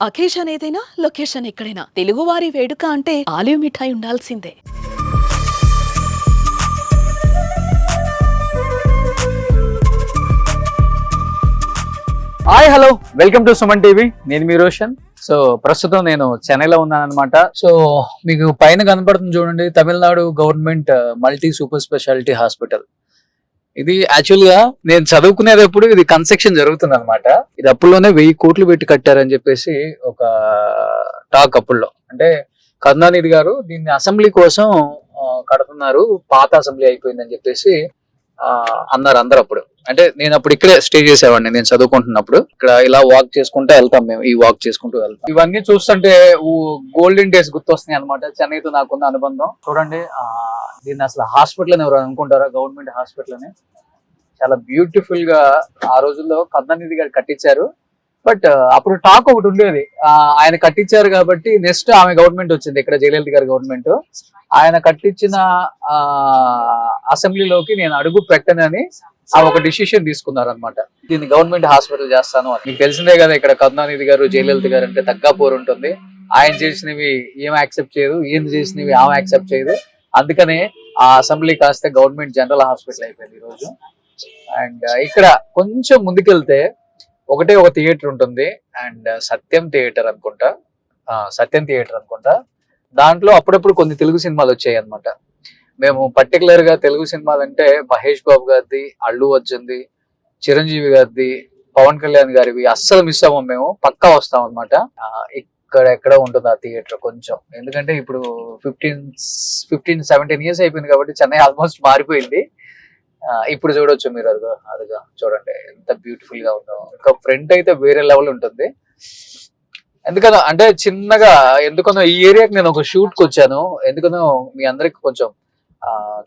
Occasion ఏదైనా location ఎక్కడైనా తెలుగువారి వేడుక అంటే ఆలివ్ మిఠాయి ఉండాల్సిందే. Hi hello welcome to Suman TV. నేను మీ రోషన్. సో ప్రస్తుతం నేను చెన్నైలో ఉన్నాను అనమాట. సో మీకు పైన కనపడుతుంది చూడండి, Tamil Nadu government multi super speciality hospital. ఇది యాక్చువల్ గా నేను చదువుకునేటప్పుడు ఇది కన్స్ట్రక్షన్ జరుగుతుంది అనమాట. ఇది అప్పుల్లోనే 1000 కోట్లు పెట్టి కట్టారని చెప్పేసి ఒక టాక్ అప్పుల్లో. అంటే కరుణానిధి గారు దీన్ని అసెంబ్లీ కోసం కడుతున్నారు, పాత అసెంబ్లీ అయిపోయిందని చెప్పేసి అన్నారు అందరు. అప్పుడు అంటే నేను అప్పుడు ఇక్కడే స్టే చేసేవాడిని, నేను చదువుకుంటున్నప్పుడు. ఇక్కడ ఇలా వాక్ చేసుకుంటూ వెళ్తాం మేము, ఈ వాక్ చేసుకుంటూ వెళ్తాం. ఇవన్నీ చూస్తుంటే గోల్డెన్ డేస్ గుర్తొస్తున్నాయి అనమాట. చెన్నైతో నాకున్న అనుబంధం చూడండి. దీన్ని అసలు హాస్పిటల్ అని ఎవరు అనుకుంటారా? గవర్నమెంట్ హాస్పిటల్ అని చాలా బ్యూటిఫుల్ గా ఆ రోజుల్లో కరుణానిధి గారు కట్టించారు. బట్ అప్పుడు టాక్ ఒకటి ఉండేది, ఆయన కట్టించారు కాబట్టి నెక్స్ట్ ఆమె గవర్నమెంట్ వచ్చింది, ఇక్కడ జయలలిత గారి గవర్నమెంట్. ఆయన కట్టించిన అసెంబ్లీలోకి నేను అడుగు పెట్టనని ఒక డిసిషన్ తీసుకున్నారు అనమాట. దీన్ని గవర్నమెంట్ హాస్పిటల్ చేస్తాను అని. మీకు తెలిసిందే కదా, ఇక్కడ కరుణానిధి గారు జయలలిత గారు అంటే తగ్గాపోరు ఉంటుంది. ఆయన చేసినవి ఏం యాక్సెప్ట్ చేయదు, ఈయన చేసినవి ఆమె యాక్సెప్ట్ చేయదు. అందుకనే ఆ అసెంబ్లీ కాస్త గవర్నమెంట్ జనరల్ హాస్పిటల్ అయిపోయింది ఈ రోజు. అండ్ ఇక్కడ కొంచెం ముందుకెళ్తే ఒకటే ఒక థియేటర్ ఉంటుంది, అండ్ సత్యం థియేటర్ అనుకుంటా. సత్యం థియేటర్ అనుకుంటా. దాంట్లో అప్పుడప్పుడు కొన్ని తెలుగు సినిమాలు వచ్చాయి అనమాట. మేము పర్టికులర్ గా తెలుగు సినిమాలు అంటే మహేష్ బాబు గారిది, అల్లు అర్జున్ది, చిరంజీవి గారిది, పవన్ కళ్యాణ్ గారివి అస్సలు మిస్ అవ్వం. మేము పక్కా వస్తాం అనమాట. ఇక్కడ ఎక్కడ ఉంటుంది ఆ థియేటర్ కొంచెం, ఎందుకంటే ఇప్పుడు 15-17 ఇయర్స్ అయిపోయింది కాబట్టి చెన్నై ఆల్మోస్ట్ మారిపోయింది. ఇప్పుడు చూడొచ్చు మీరు, అదిగా చూడండి ఎంత బ్యూటిఫుల్ గా ఉందో. ఇంకా ఫ్రంట్ అయితే వేరే లెవెల్ ఉంటుంది. ఎందుకనో అంటే చిన్నగా ఎందుకనో ఈ ఏరియాకి నేను ఒక షూట్ కి వచ్చాను, ఎందుకనో మీ అందరికి కొంచెం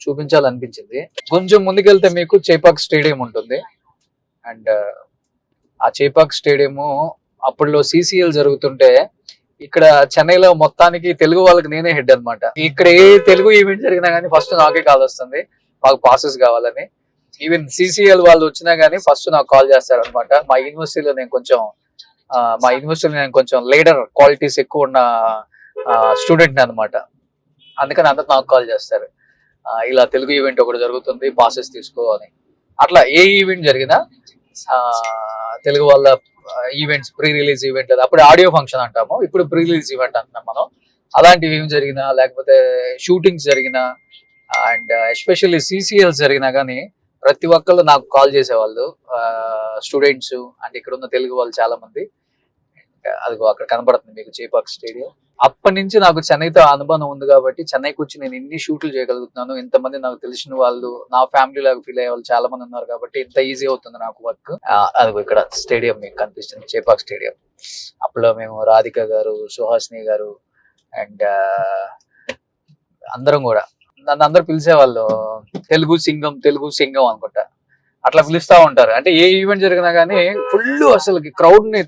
చూపించాలనిపించింది. కొంచెం ముందుకెళ్తే మీకు చేపాక్ స్టేడియం ఉంటుంది. అండ్ ఆ చేపాక్ స్టేడియము అప్పట్లో CCL జరుగుతుంటే ఇక్కడ చెన్నైలో మొత్తానికి తెలుగు వాళ్ళకి నేనే హెడ్ అనమాట. ఇక్కడ ఏ తెలుగు ఈవెంట్ జరిగినా గానీ ఫస్ట్ నాకే కాల్ వస్తుంది, మాకు పాసెస్ కావాలని. ఈవెన్ CCL వాళ్ళు వచ్చినా గానీ ఫస్ట్ నాకు కాల్ చేస్తారు అనమాట. మా యూనివర్సిటీలో నేను కొంచెం లీడర్ క్వాలిటీస్ ఎక్కువ ఉన్న స్టూడెంట్ అనమాట. అందుకని అందరు నాకు కాల్ చేస్తారు, ఇలా తెలుగు ఈవెంట్ ఒకటి జరుగుతుంది, పాసెస్ తీసుకో అని. అట్లా ఏ ఈవెంట్ జరిగినా తెలుగు వాళ్ళ ఈవెంట్స్, ప్రీ రిలీజ్ ఈవెంట్, అప్పుడు ఆడియో ఫంక్షన్ అంటాము, ఇప్పుడు ప్రీ రిలీజ్ ఈవెంట్ అంటున్నాం మనం. అలాంటివి ఏం జరిగినా, లేకపోతే షూటింగ్స్ జరిగినా, అండ్ ఎస్పెషల్లీ CCLs జరిగినా కానీ ప్రతి ఒక్కళ్ళు నాకు కాల్ చేసేవాళ్ళు, స్టూడెంట్స్. అండ్ ఇక్కడ ఉన్న తెలుగు వాళ్ళు చాలా మంది. అదిగో అక్కడ కనబడుతుంది మీకు చేపాక్ స్టేడియం. అప్పటి నుంచి నాకు చెన్నైతో అనుబంధం ఉంది కాబట్టి చెన్నైకి వచ్చి నేను ఇన్ని షూట్లు చేయగలుగుతున్నాను. ఇంతమంది నాకు తెలిసిన వాళ్ళు, నా ఫ్యామిలీ లాగా ఫీల్ అయ్యే వాళ్ళు చాలా మంది ఉన్నారు కాబట్టి ఇంత ఈజీ అవుతుంది నాకు వర్క్. అదిగో ఇక్కడ స్టేడియం మీకు కనిపిస్తుంది, చేపాక్ స్టేడియం. అప్పుడు మేము రాధిక గారు, సుహాసిని గారు అండ్ అందరం కూడా నన్ను అందరు పిలిచేవాళ్ళు తెలుగు సింగం అనుకుంటా, అట్లా పిలుస్తా ఉంటారు. అంటే ఏ ఈవెంట్ జరిగినా గానీ ఫుల్ అసలు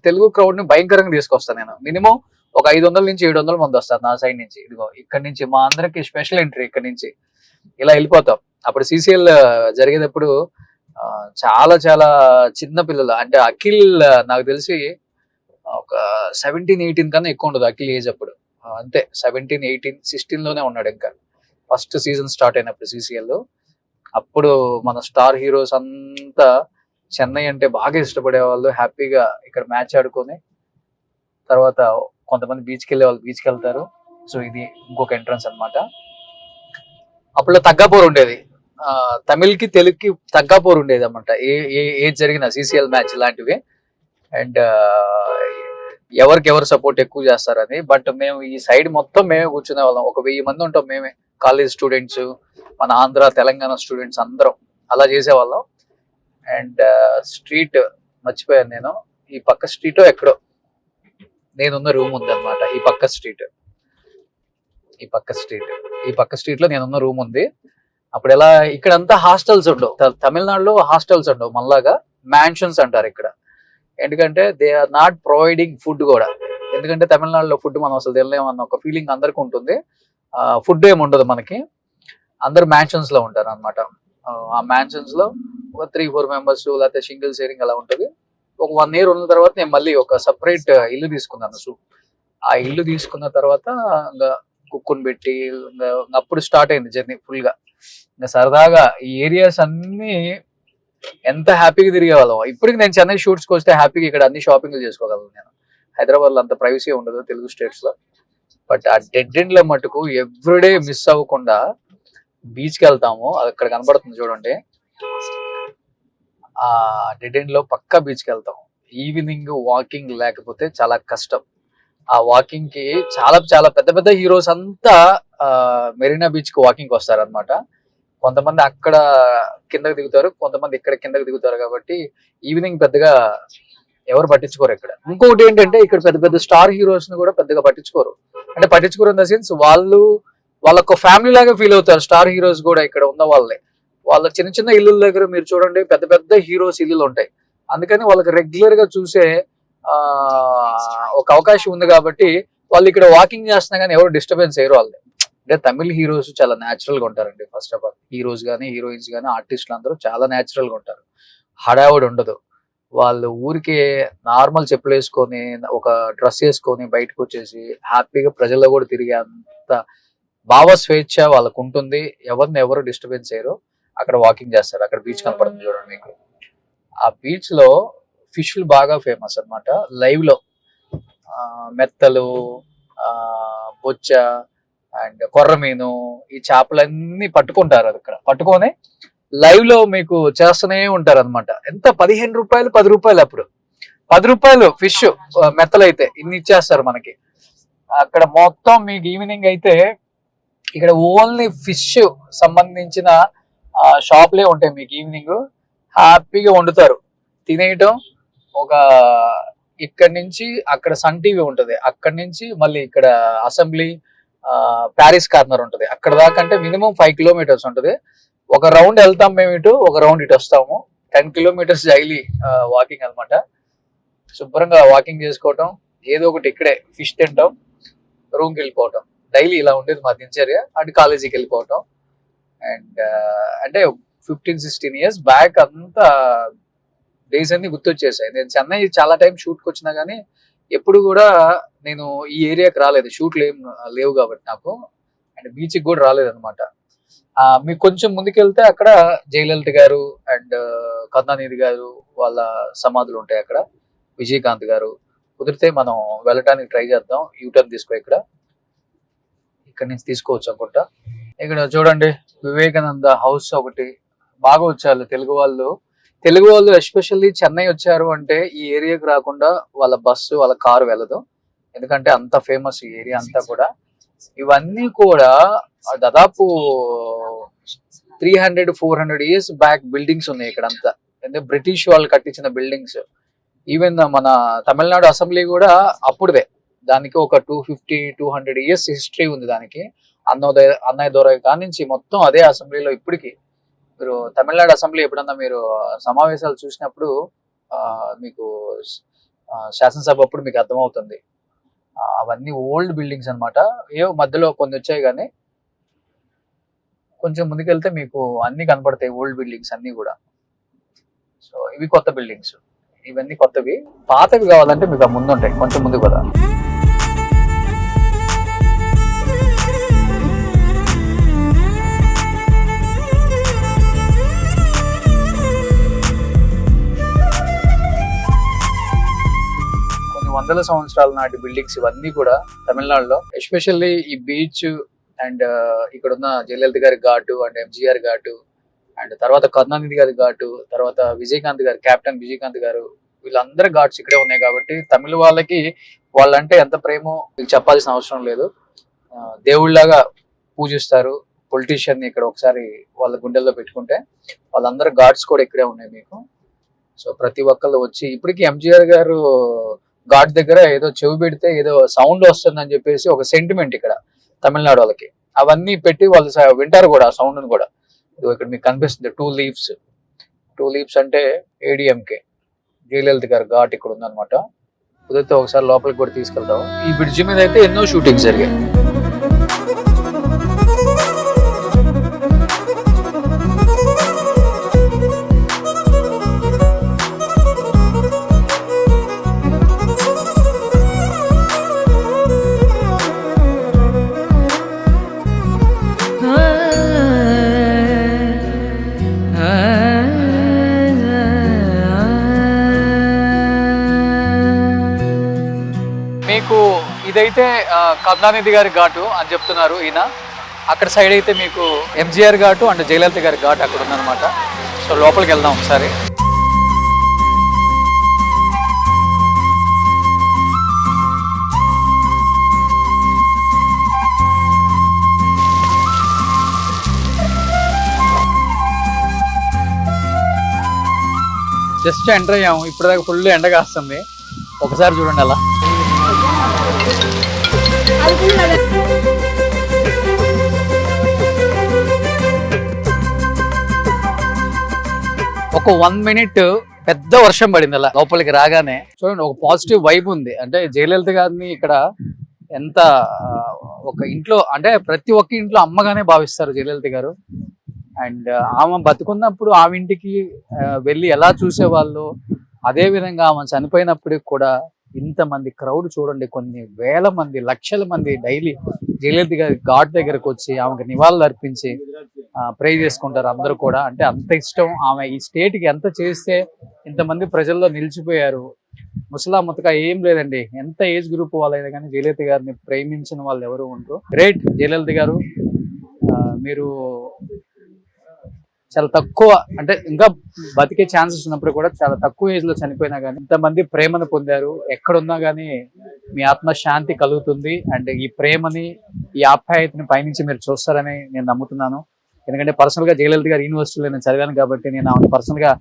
తెలుగు క్రౌడ్ ని భయంకరంగా తీసుకొస్తాను నేను. మినిమం ఒక 500 నుంచి 700 మంది వస్తారు నా సైడ్ నుంచి. ఇదిగో ఇక్కడ నుంచి మా అందరికి స్పెషల్ ఎంట్రీ, ఇక్కడ నుంచి ఇలా వెళ్ళిపోతాం. అప్పుడు CCL జరిగేటప్పుడు చాలా చాలా చిన్న పిల్లలు, అంటే అఖిల్ నాకు తెలిసి ఒక 17-18 కన్నా ఎక్కువ ఉండదు అఖిల్ ఏజ్ అప్పుడు. అంతే 17-18-16 లోనే ఉన్నాడు. ఇంకా ఫస్ట్ సీజన్ స్టార్ట్ అయినప్పుడు CCL. అప్పుడు మన స్టార్ హీరోస్ అంతా చెన్నై అంటే బాగా ఇష్టపడే వాళ్ళు, హ్యాపీగా ఇక్కడ మ్యాచ్ ఆడుకొని తర్వాత కొంతమంది బీచ్కి వెళ్ళే వాళ్ళు బీచ్కి వెళ్తారు. సో ఇది ఇంకొక ఎంట్రన్స్ అనమాట. అప్పుడు తగ్గాపూర్ ఉండేది, తమిళ్కి తెలుగుకి తగ్గాపూర్ ఉండేది అనమాట. ఏది జరిగిన CCL మ్యాచ్ లాంటివి. అండ్ ఎవరికెవరు సపోర్ట్ ఎక్కువ చేస్తారని. బట్ మేము ఈ సైడ్ మొత్తం మేమే కూర్చునే వాళ్ళం. ఒక 1000 మంది ఉంటాం మేమే, కాలేజ్ స్టూడెంట్స్, మన ఆంధ్ర తెలంగాణ స్టూడెంట్స్ అందరం అలా చేసేవాళ్ళం. అండ్ స్ట్రీట్ మర్చిపోయాను నేను, ఈ పక్క స్ట్రీట్ ఎక్కడో నేనున్న రూమ్ ఉంది అనమాట. ఈ పక్క స్ట్రీట్ లో నేనున్న రూమ్ ఉంది. అప్పుడు ఎలా ఇక్కడంతా హాస్టల్స్ ఉండవు, తమిళనాడులో హాస్టల్స్ ఉండవు, మనలాగా మ్యాన్షన్స్ అంటారు ఇక్కడ. ఎందుకంటే they are not providing food కూడా. ఎందుకంటే తమిళనాడులో ఫుడ్ మనం అసలు తినలేమన్న ఒక ఫీలింగ్ అందరికి ఉంటుంది. ఫుడ్ ఏమి ఉండదు మనకి, అందరు మ్యాన్షన్స్ లో ఉంటారు అనమాట. ఆ మ్యాన్షన్స్ లో ఒక 3-4 మెంబర్స్ లేకపోతే సింగిల్ షేరింగ్ అలా ఉంటుంది. ఒక 1 year ఉన్న తర్వాత నేను మళ్ళీ ఒక సపరేట్ ఇల్లు తీసుకున్నాను. ఆ ఇల్లు తీసుకున్న తర్వాత ఇంకా కుక్కుని పెట్టి ఇంకా అప్పుడు స్టార్ట్ అయింది జర్నీ ఫుల్ గా. ఇంకా సరదాగా ఈ ఏరియాస్ అన్ని ఎంత హ్యాపీగా తిరిగేవాళ్ళం. ఇప్పటికి నేను చెన్నై షూట్స్ కి వస్తే హ్యాపీగా ఇక్కడ అన్ని షాపింగ్లు చేసుకోగలను. నేను హైదరాబాద్ లో అంత ప్రైవసీ ఉండదు తెలుగు స్టేట్స్ లో. బట్ ఆ డెడ్ ఎండ్ లో మటుకు ఎవ్రీడే మిస్ అవ్వకుండా బీచ్ కి వెళ్తాము. అది అక్కడ కనబడుతుంది చూడండి. ఆ డెడ్ ఎండ్ లో పక్కా బీచ్ కి వెళ్తాం. ఈవినింగ్ వాకింగ్ లేకపోతే చాలా కష్టం. ఆ వాకింగ్ కి చాలా చాలా పెద్ద పెద్ద హీరోస్ అంతా మెరీనా బీచ్ కి వాకింగ్ వస్తారు అనమాట. కొంతమంది అక్కడ కిందకి దిగుతారు, కొంతమంది ఇక్కడ కిందకి దిగుతారు. కాబట్టి ఈవినింగ్ పెద్దగా ఎవరు పట్టించుకోరు ఇక్కడ. ఇంకొకటి ఏంటంటే ఇక్కడ పెద్ద పెద్ద స్టార్ హీరోస్ ని కూడా పెద్దగా పట్టించుకోరు. అంటే పట్టించుకోరు ఇన్ ద సెన్స్ వాళ్ళొక ఫ్యామిలీ లాగా ఫీల్ అవుతారు. స్టార్ హీరోస్ కూడా ఇక్కడ ఉన్న వాళ్ళే. వాళ్ళ చిన్న చిన్న ఇల్లుల దగ్గర మీరు చూడండి పెద్ద పెద్ద హీరోస్ ఇల్లులు ఉంటాయి. అందుకని వాళ్ళకి రెగ్యులర్ గా చూసే ఒక అవకాశం ఉంది కాబట్టి వాళ్ళు ఇక్కడ వాకింగ్ చేస్తున్నా కానీ ఎవరు డిస్టర్బెన్స్ అయ్యారు వాళ్ళు. అంటే తమిళ హీరోస్ చాలా న్యాచురల్ గా ఉంటారండి. ఫస్ట్ ఆఫ్ ఆల్ హీరోస్ గానీ హీరోయిన్స్ గానీ ఆర్టిస్టులు అందరూ చాలా న్యాచురల్ గా ఉంటారు. హడావుడి ఉండదు. వాళ్ళు ఊరికే నార్మల్ చెప్పులు వేసుకొని ఒక డ్రెస్ వేసుకొని బయటకు వచ్చేసి హ్యాపీగా ప్రజల్లో కూడా తిరిగే అంత భావ స్వేచ్ఛ వాళ్ళకు ఉంటుంది. ఎవరిని ఎవరు డిస్టర్బెన్స్ చేయరు. అక్కడ వాకింగ్ చేస్తారు. అక్కడ బీచ్ కనపడుతుంది చూడండి మీకు. ఆ బీచ్ లో ఫిష్లు బాగా ఫేమస్ అన్నమాట. లైవ్ లో మెత్తలు, బొచ్చ అండ్ కొర్రమీను ఈ చేపలన్నీ పట్టుకుంటారు. అది ఇక్కడ పట్టుకొని లైవ్ లో మీకు చేస్తూనే ఉంటారు అనమాట. ఎంత 15 రూపాయలు 10 రూపాయలు. అప్పుడు 10 రూపాయలు ఫిష్ మెత్తలు అయితే ఇన్ని ఇచ్చేస్తారు మనకి. అక్కడ మొత్తం మీకు ఈవినింగ్ అయితే ఇక్కడ ఓన్లీ ఫిష్ సంబంధించిన షాప్లే ఉంటాయి. మీకు ఈవినింగ్ హ్యాపీగా వండుతారు, తినేయటం. ఒక ఇక్కడి నుంచి అక్కడ సన్ టీవీ ఉంటది, అక్కడి నుంచి మళ్ళీ ఇక్కడ అసెంబ్లీ ప్యారిస్ కార్నర్ ఉంటది. అక్కడ దాకా అంటే మినిమం 5 kilometers ఉంటది. ఒక రౌండ్ వెళ్తాం మేము ఇటు, ఒక రౌండ్ ఇటు వస్తాము. 10 kilometers డైలీ వాకింగ్ అనమాట. శుభ్రంగా వాకింగ్ చేసుకోవటం, ఏదో ఒకటి ఇక్కడే ఫిష్ తింటాం, రూమ్కి వెళ్ళిపోవటం. డైలీ ఇలా ఉండేది మా దినచర్య. అటు కాలేజీకి వెళ్ళిపోవటం. అండ్ అంటే 15-16 years బ్యాక్ అంతా డేస్ అన్ని గుర్తొచ్చేసాయి. నేను చెన్నై చాలా టైం షూట్కి వచ్చినా కానీ ఎప్పుడు కూడా నేను ఈ ఏరియాకి రాలేదు. షూట్లు ఏం లేవు కాబట్టి నాకు. అండ్ బీచ్కి కూడా రాలేదు అనమాట. మీకు కొంచెం ముందుకెళ్తే అక్కడ జయలలిత గారు అండ్ కరుణానిధి గారు వాళ్ళ సమాధులు ఉంటాయి. అక్కడ విజయకాంత్ గారు. కుదిరితే మనం వెళ్ళటానికి ట్రై చేద్దాం. యూటర్న్ తీసుకో, ఇక్కడ నుంచి తీసుకోవచ్చు అనుకుంటా. ఇక్కడ చూడండి వివేకానంద హౌస్ ఒకటి. బాగా వచ్చారు తెలుగు వాళ్ళు ఎస్పెషల్లీ చెన్నై వచ్చారు అంటే ఈ ఏరియాకి రాకుండా వాళ్ళ బస్సు వాళ్ళ కారు వెళ్ళదు. ఎందుకంటే అంత ఫేమస్ ఈ ఏరియా అంతా కూడా. ఇవన్నీ కూడా దాదాపు 300-400 years బ్యాక్ బిల్డింగ్స్ ఉన్నాయి ఇక్కడ అంతా. అంటే బ్రిటిష్ వాళ్ళు కట్టించిన బిల్డింగ్స్. ఈవెన్ మన తమిళనాడు అసెంబ్లీ కూడా అప్పుడుదే. దానికి ఒక 250-200 years హిస్టరీ ఉంది దానికి. అన్నయ్య దొరై కాడి నుంచి మొత్తం అదే అసెంబ్లీలో ఇప్పటికి. మీరు తమిళనాడు అసెంబ్లీ ఎప్పుడన్నా మీరు సమావేశాలు చూసినప్పుడు మీకు శాసనసభ అప్పుడు మీకు అర్థమవుతుంది. అవన్నీ ఓల్డ్ బిల్డింగ్స్ అనమాట. ఏవో మధ్యలో కొన్ని వచ్చాయి కానీ కొంచెం ముందుకెళ్తే మీకు అన్ని కనపడతాయి ఓల్డ్ బిల్డింగ్స్ అన్ని కూడా. సో ఇవి కొత్త బిల్డింగ్స్, ఇవన్నీ కొత్తవి. పాతవి కావాలంటే మీకు ముందు ఉంటాయి, కొంచెం ముందు కదా. వందల సంవత్సరాల నాటి బిల్డింగ్స్ ఇవన్నీ కూడా తమిళనాడులో. ఎస్పెషల్లీ ఈ బీచ్ అండ్ ఇక్కడ ఉన్న జయలలిత గారి ఘాటు అండ్ ఎంజీఆర్ ఘాటు అండ్ తర్వాత కరుణానిధి గారి ఘాటు, తర్వాత విజయకాంత్ గారు, కెప్టెన్ విజయకాంత్ గారు, వీళ్ళందరి ఘాట్స్ ఇక్కడే ఉన్నాయి. కాబట్టి తమిళ వాళ్ళకి వాళ్ళంటే ఎంత ప్రేమో మీకు చెప్పాల్సిన అవసరం లేదు. దేవుళ్ళలాగా పూజిస్తారు. పొలిటీషియన్ ని ఇక్కడ ఒకసారి వాళ్ళ గుండెల్లో పెట్టుకుంటే వాళ్ళందరి ఘాట్స్ కూడా ఇక్కడే ఉన్నాయి మీకు. సో ప్రతి ఒక్కళ్ళు వచ్చి ఇప్పటికీ ఎంజీఆర్ గారు ఘాట్ దగ్గర ఏదో చెవి పెడితే ఏదో సౌండ్ వస్తుందని చెప్పేసి ఒక సెంటిమెంట్ ఇక్కడ తమిళనాడు వాళ్ళకి. అవన్నీ పెట్టి వాళ్ళు వింటారు కూడా ఆ సౌండ్ కూడా. ఇక్కడ మీకు కనిపిస్తుంది 2 leaves అంటే ADMK జయలలిత గారు ఘాట్ ఇక్కడ ఉందన్నమాట. కుదిరితే ఒకసారి లోపలికి కూడా తీసుకెళ్తాం. ఈ బ్రిడ్జి మీద అయితే ఎన్నో షూటింగ్స్ జరిగాయి. మీకు ఇదైతే కరుణానిధి గారి ఘాటు అని చెప్తున్నారు ఈయన. అక్కడ సైడ్ అయితే మీకు ఎంజీఆర్ ఘాటు అండ్ జయలలిత గారి ఘాటు అక్కడ ఉందన్నమాట. సో లోపలికి వెళ్దాం ఒకసారి. జస్ట్ ఎంటర్ అయ్యాము, ఇప్పుడు దాకా ఫుల్ ఎండ కాస్తుంది. ఒకసారి చూడండి అలా. ఒక 1 minute పెద్ద వర్షం పడింది అలా లోపలికి రాగానే. చూడండి, ఒక పాజిటివ్ వైబ్ ఉంది. అంటే జయలలిత గారిని ఇక్కడ ఎంత ఒక ఇంట్లో అంటే ప్రతి ఒక్క ఇంట్లో అమ్మగానే భావిస్తారు జయలలిత గారు. అండ్ ఆమె బతుకున్నప్పుడు ఆమె ఇంటికి వెళ్ళి ఎలా చూసేవాళ్ళు, అదే విధంగా ఆమె చనిపోయినప్పటికి కూడా ఇంతమంది క్రౌడ్ చూడండి, కొన్ని వేల మంది, లక్షల మంది డైలీ జయలలిత గారి ఘాట్ దగ్గరకు వచ్చి ఆమెకు నివాళులు అర్పించి ప్రే చేసుకుంటారు అందరూ కూడా. అంటే అంత ఇష్టం ఆమె ఈ స్టేట్ కి ఎంత చేస్తే ఇంతమంది ప్రజల్లో నిలిచిపోయారు. ముసలా ముతక ఏం లేదండి, ఎంత ఏజ్ గ్రూప్ వాళ్ళైనా కానీ జయలలిత గారిని ప్రేమించిన వాళ్ళు ఎవరు ఉండరు. గ్రేట్ జయలలిత గారు, మీరు చాలా తక్కువ అంటే ఇంకా బతికే ఛాన్సెస్ ఉన్నప్పుడు కూడా చాలా తక్కువ ఏజ్ లో చనిపోయినా కానీ ఇంతమంది ప్రేమను పొందారు. ఎక్కడున్నా కానీ మీ ఆత్మ శాంతి కలుగుతుంది. అండ్ ఈ ప్రేమని, ఈ ఆప్యాయతని పైనుంచి మీరు చూస్తారని నేను నమ్ముతున్నాను. ఎందుకంటే పర్సనల్ గా జయలలిత గారి యూనివర్సిటీలో నేను చదివాను కాబట్టి నేను ఆమె పర్సనల్ గా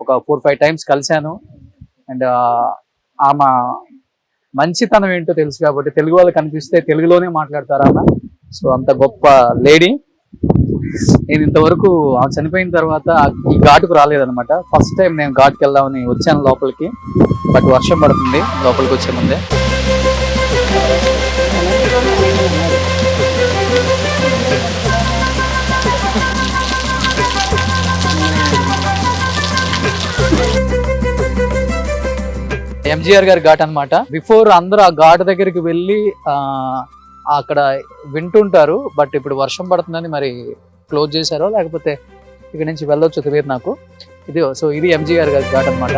ఒక 4-5 times కలిశాను. అండ్ ఆమె మంచితనం ఏంటో తెలుసు కాబట్టి తెలుగు వాళ్ళు కనిపిస్తే తెలుగులోనే మాట్లాడతారు ఆమె. సో అంత గొప్ప లేడీ. నేను ఇంతవరకు ఆమె చనిపోయిన తర్వాత ఈ ఘాటుకు రాలేదనమాట. ఫస్ట్ టైం నేను ఘాటుకి వెళ్దామని వచ్చాను లోపలికి. బట్ వర్షం పడుతుంది లోపలికి వచ్చే ముందే. ఎంజీఆర్ గారి ఘాట్ అన్నమాట. బిఫోర్ అందరూ ఆ ఘాట్ దగ్గరికి వెళ్ళి అక్కడ వింటుంటారు. బట్ ఇప్పుడు వర్షం పడుతుందని మరి క్లోజ్ చేశారో లేకపోతే ఇక్కడ నుంచి వెళ్ళొచ్చు తెలియదు నాకు. ఇది సో ఇది ఎంజీఆర్ గారి ఘాట్ అన్నమాట.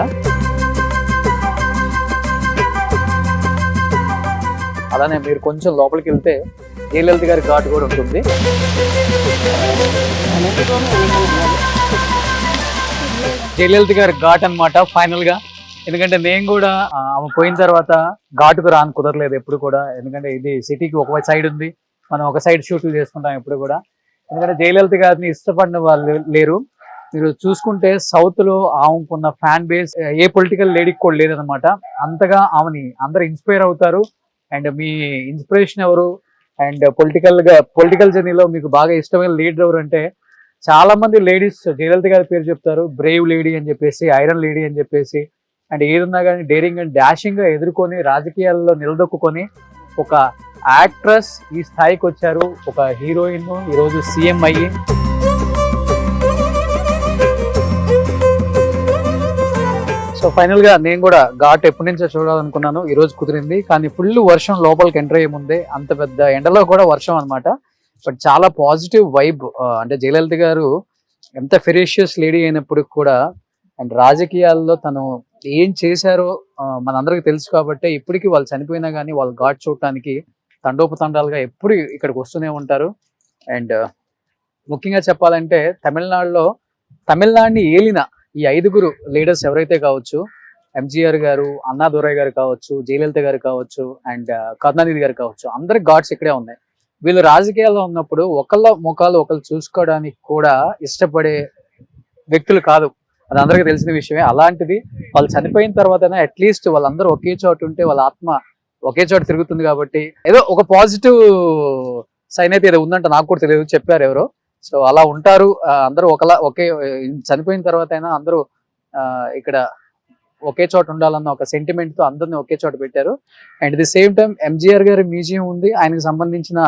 అలానే మీరు కొంచెం లోపలికి వెళ్తే జయలలిత గారి ఘాట్ కూడా ఉంటుంది. జయలలిత గారి ఘాట్ అన్నమాట ఫైనల్ గా. ఎందుకంటే నేను కూడా ఆమె పోయిన తర్వాత ఘాటుకు రాను కుదరలేదు ఎప్పుడు కూడా. ఎందుకంటే ఇది సిటీకి ఒక సైడ్ ఉంది, మనం ఒక సైడ్ షూట్లు చేసుకుంటాం ఎప్పుడు కూడా. ఎందుకంటే జయలలిత గారిని ఇష్టపడిన వాళ్ళు లేరు. మీరు చూసుకుంటే సౌత్ లో ఆమెకున్న ఫ్యాన్ బేస్ ఏ పొలిటికల్ లేడీకి కూడా లేదనమాట. అంతగా ఆమెని అందరు ఇన్స్పైర్ అవుతారు. అండ్ మీ ఇన్స్పిరేషన్ ఎవరు, అండ్ పొలిటికల్ జర్నీలో మీకు బాగా ఇష్టమైన లీడర్ ఎవరు అంటే చాలా మంది లేడీస్ జయలలిత గారి పేరు చెప్తారు. బ్రేవ్ లేడీ అని చెప్పేసి, ఐరన్ లేడీ అని చెప్పేసి. అండ్ ఏదున్నా కానీ డేరింగ్ అండ్ డాషింగ్ గా ఎదుర్కొని రాజకీయాల్లో నిలదొక్కుని ఒక యాక్ట్రెస్ ఈ స్థాయికి వచ్చారు. ఒక హీరోయిన్ ఈరోజు సీఎం అయ్యి. సో ఫైనల్ గా నేను కూడా ఘాట్ ఎప్పటి నుంచో చూడాలనుకున్నాను, ఈ రోజు కుదిరింది. కానీ ఫుల్ వర్షం లోపలికి ఎంటర్ అయ్యే ముందే, అంత పెద్ద ఎండలో కూడా వర్షం అనమాట. బట్ చాలా పాజిటివ్ వైబ్. అంటే జయలలిత గారు ఎంత ఫెరేషియస్ లేడీ అయినప్పటికి కూడా అండ్ రాజకీయాల్లో తను ఏం చేశారో మనందరికి తెలుసు కాబట్టి ఇప్పటికీ వాళ్ళు చనిపోయినా కానీ వాళ్ళు ఘాట్ చూడటానికి తండోపతండాలుగా ఎప్పుడు ఇక్కడికి వస్తూనే ఉంటారు. అండ్ ముఖ్యంగా చెప్పాలంటే తమిళనాడుని ఏలిన ఈ 5 లీడర్స్ ఎవరైతే కావచ్చు, ఎంజీఆర్ గారు, అన్నాదురై గారు కావచ్చు, జయలలిత గారు కావచ్చు, అండ్ కరుణానిధి గారు కావచ్చు, అందరికి ఘాట్స్ ఇక్కడే ఉన్నాయి. వీళ్ళు రాజకీయాల్లో ఉన్నప్పుడు ఒకళ్ళ ముఖాలు ఒకళ్ళు చూసుకోవడానికి కూడా ఇష్టపడే వ్యక్తులు కాదు, అది అందరికీ తెలిసిన విషయమే. అలాంటిది వాళ్ళు చనిపోయిన తర్వాత అట్లీస్ట్ వాళ్ళందరూ ఒకే చోట ఉంటే వాళ్ళ ఆత్మ ఒకే చోట తిరుగుతుంది కాబట్టి ఏదో ఒక పాజిటివ్ సైన్ అయితే ఏదో ఉందంట, నాకు కూడా తెలియదు, చెప్పారు ఎవరో. సో అలా ఉంటారు అందరూ ఒకే చనిపోయిన తర్వాత అయినా అందరూ ఇక్కడ ఒకే చోట ఉండాలన్న ఒక సెంటిమెంట్ తో అందరిని ఒకే చోట పెట్టారు. And the same time MGR గారి మ్యూజియం ఉంది, ఆయనకు సంబంధించిన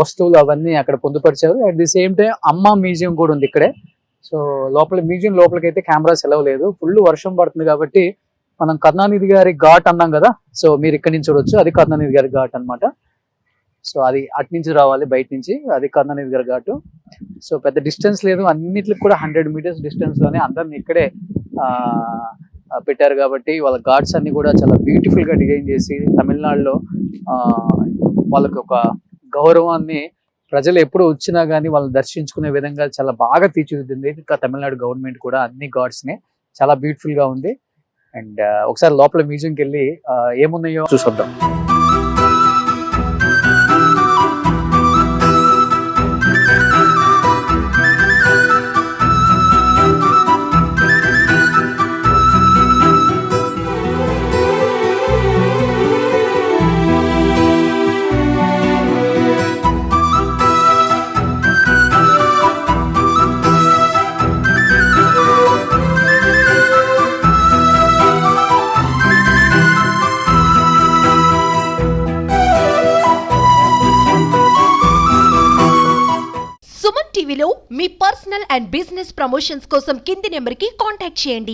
వస్తువులు అవన్నీ అక్కడ పొందుపరిచారు. అట్ ది సేమ్ టైం అమ్మ మ్యూజియం కూడా ఉంది ఇక్కడే. సో మ్యూజియం లోపలికి అయితే కెమెరాస్ ఎలవ్ లేదు, ఫుల్ వర్షం పడుతుంది కాబట్టి. మనం కరుణానిధి గారి ఘాట్ అన్నాం కదా, సో మీరు ఇక్కడి నుంచి చూడొచ్చు, అది కరుణానిధి గారి ఘాట్ అన్నమాట. సో అది అటు నుంచి రావాలి, బయట నుంచి, అది కరుణానిధి గారి ఘాటు. సో పెద్ద డిస్టెన్స్ లేదు, అన్నిటికి కూడా 100 meters డిస్టెన్స్ లోనే అందరిని ఇక్కడే పెట్టారు కాబట్టి వాళ్ళ గాడ్స్ అన్ని కూడా చాలా బ్యూటిఫుల్ గా డిజైన్ చేసి తమిళనాడులో వాళ్ళకి ఒక గౌరవాన్ని ప్రజలు ఎప్పుడు వచ్చినా గానీ వాళ్ళని దర్శించుకునే విధంగా చాలా బాగా తీర్చిదిద్దింది ఇంకా తమిళనాడు గవర్నమెంట్ కూడా అన్ని గాడ్స్ ని. చాలా బ్యూటిఫుల్ గా ఉంది. అండ్ ఒకసారి లోపల మ్యూజియంకి వెళ్ళి ఏమున్నాయో చూసొద్దాం. సుమన్ టీవీలో మీ పర్సనల్ అండ్ బిజినెస్ ప్రమోషన్స్ కోసం కింది నెంబర్కి కాంటాక్ట్ చేయండి.